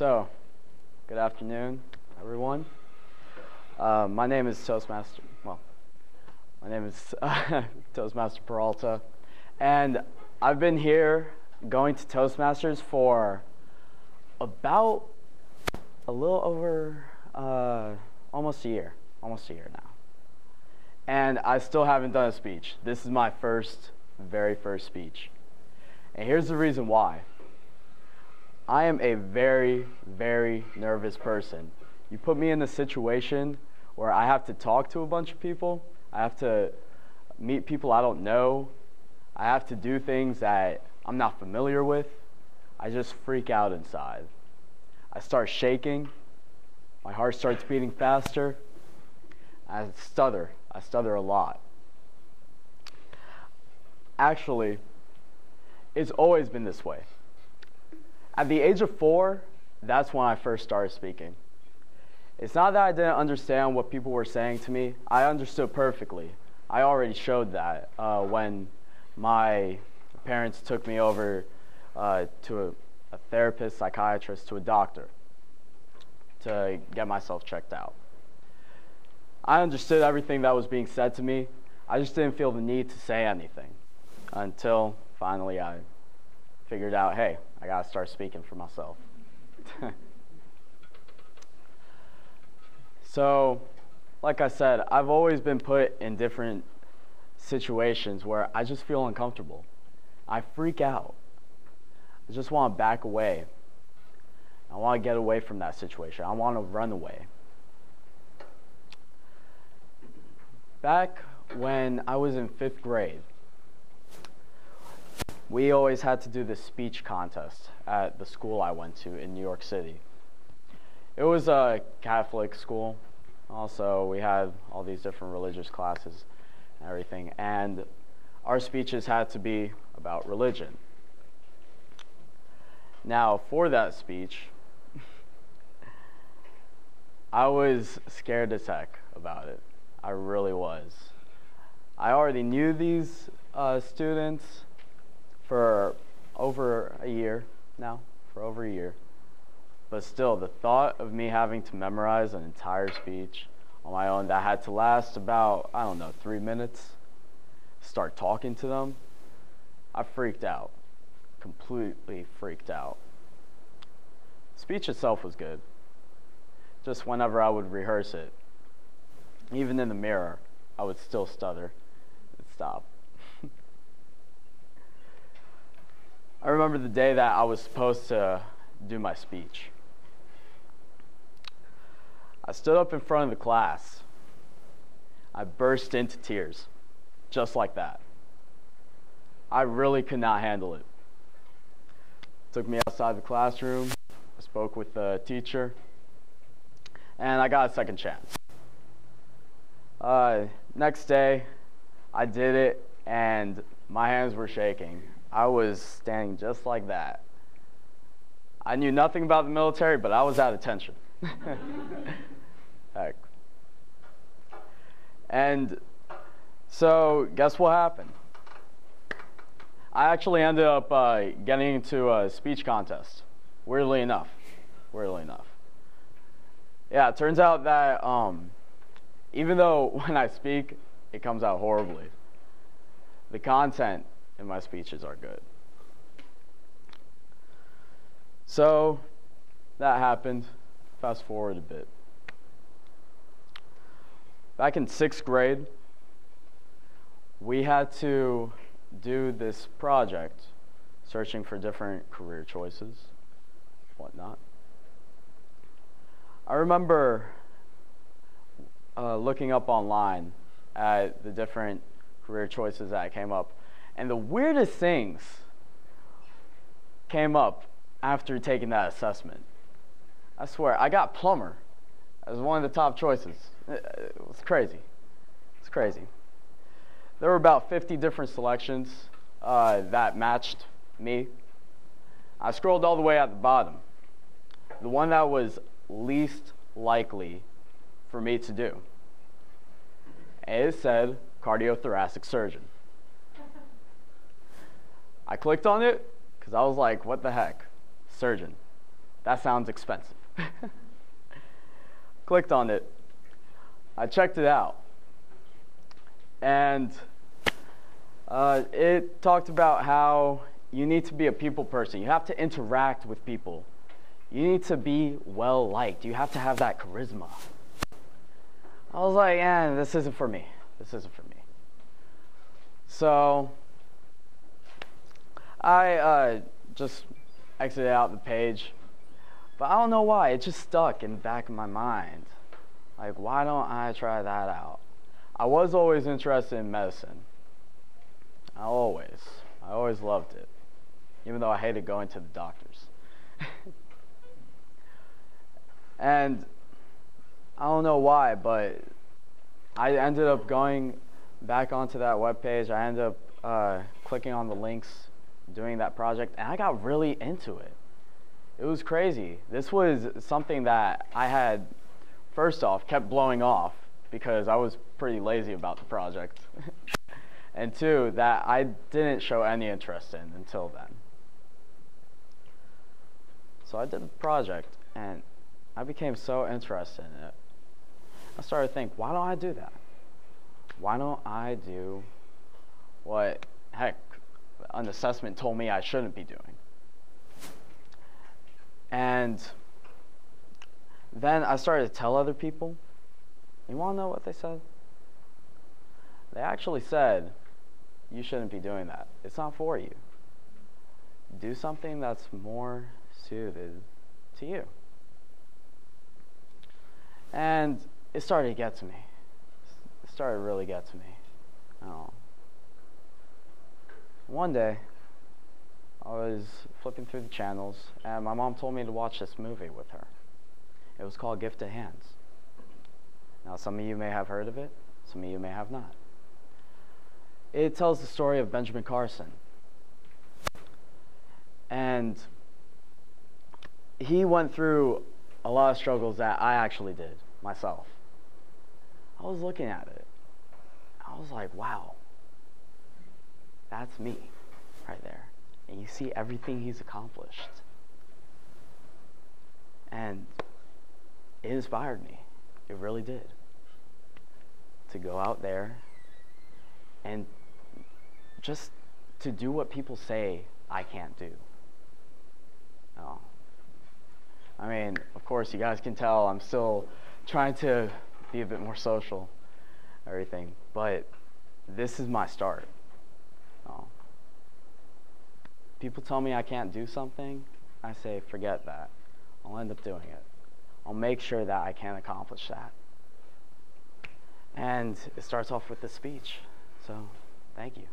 So, good afternoon, everyone. My name is Toastmaster. Well, my name is Toastmaster Peralta, and I've been here going to Toastmasters for about a little over almost a year now, and I still haven't done a speech. This is my very first speech, and here's the reason why. I am a very, very nervous person. You put me in a situation where I have to talk to a bunch of people, I have to meet people I don't know, I have to do things that I'm not familiar with. I just freak out inside. I start shaking, my heart starts beating faster, I stutter a lot. Actually, it's always been this way. At the age of 4, that's when I first started speaking. It's not that I didn't understand what people were saying to me. I understood perfectly. I already showed that when my parents took me over to a therapist, psychiatrist, to a doctor to get myself checked out. I understood everything that was being said to me. I just didn't feel the need to say anything until finally I figured out, hey, I gotta start speaking for myself. So, like I said, I've always been put in different situations where I just feel uncomfortable. I freak out. I just want to back away. I want to get away from that situation. I want to run away. Back when I was in 5th grade, we always had to do this speech contest at the school I went to in New York City. It was a Catholic school. Also, we had all these different religious classes and everything. And our speeches had to be about religion. Now, for that speech, I was scared as heck about it. I really was. I already knew these students for over a year now, But still, the thought of me having to memorize an entire speech on my own that had to last about, 3 minutes, start talking to them, I freaked out, completely freaked out. Speech itself was good. Just whenever I would rehearse it, even in the mirror, I would still stutter and stop. I remember the day that I was supposed to do my speech. I stood up in front of the class. I burst into tears, just like that. I really could not handle it. Took me outside the classroom, I spoke with the teacher, and I got a second chance. Next day, I did it, and my hands were shaking. I was standing just like that. I knew nothing about the military, but I was at attention. Heck. And so, guess what happened? I actually ended up getting into a speech contest. Weirdly enough. Yeah, it turns out that even though when I speak, it comes out horribly, the content in my speeches are good. So that happened. Fast forward a bit. Back in 6th grade, we had to do this project, searching for different career choices, whatnot. I remember looking up online at the different career choices that came up, and the weirdest things came up after taking that assessment. I swear, I got plumber as one of the top choices. It was crazy. It's crazy. There were about 50 different selections that matched me. I scrolled all the way at the bottom. The one that was least likely for me to do. And it said cardiothoracic surgeon. I clicked on it because I was like, what the heck? Surgeon. that sounds expensive. Clicked on it. I checked it out. And it talked about how you need to be a people person. You have to interact with people. You need to be well liked. You have to have that charisma. I was like, this isn't for me. This isn't for me. So I just exited out the page. But I don't know why. It just stuck in the back of my mind. Like, why don't I try that out? I was always interested in medicine. I always loved it. Even though I hated going to the doctors. And I don't know why, but I ended up going back onto that webpage. I ended up clicking on the links, doing that project, and I got really into it. It was crazy. This was something that I had, first off, kept blowing off because I was pretty lazy about the project. And two, that I didn't show any interest in until then. So I did the project, and I became so interested in it. I started to think, why don't I do that? Why don't I do what, heck, an assessment told me I shouldn't be doing? And then I started to tell other people. You want to know what they said? They actually said, you shouldn't be doing that. It's not for you. Do something that's more suited to you. And it started to get to me. It started to really get to me. One day, I was flipping through the channels, and my mom told me to watch this movie with her. It was called Gifted Hands. Now, some of you may have heard of it. Some of you may have not. It tells the story of Benjamin Carson. And he went through a lot of struggles that I actually did myself. I was looking at it. I was like, wow, that's me right there. And you see everything he's accomplished. And it inspired me. It really did. To go out there and just to do what people say I can't do. Oh. I mean, of course, you guys can tell I'm still trying to be a bit more social, everything, but this is my start. Oh. People tell me I can't do something, I say, forget that. I'll end up doing it. I'll make sure that I can accomplish that. And it starts off with the speech. So, thank you.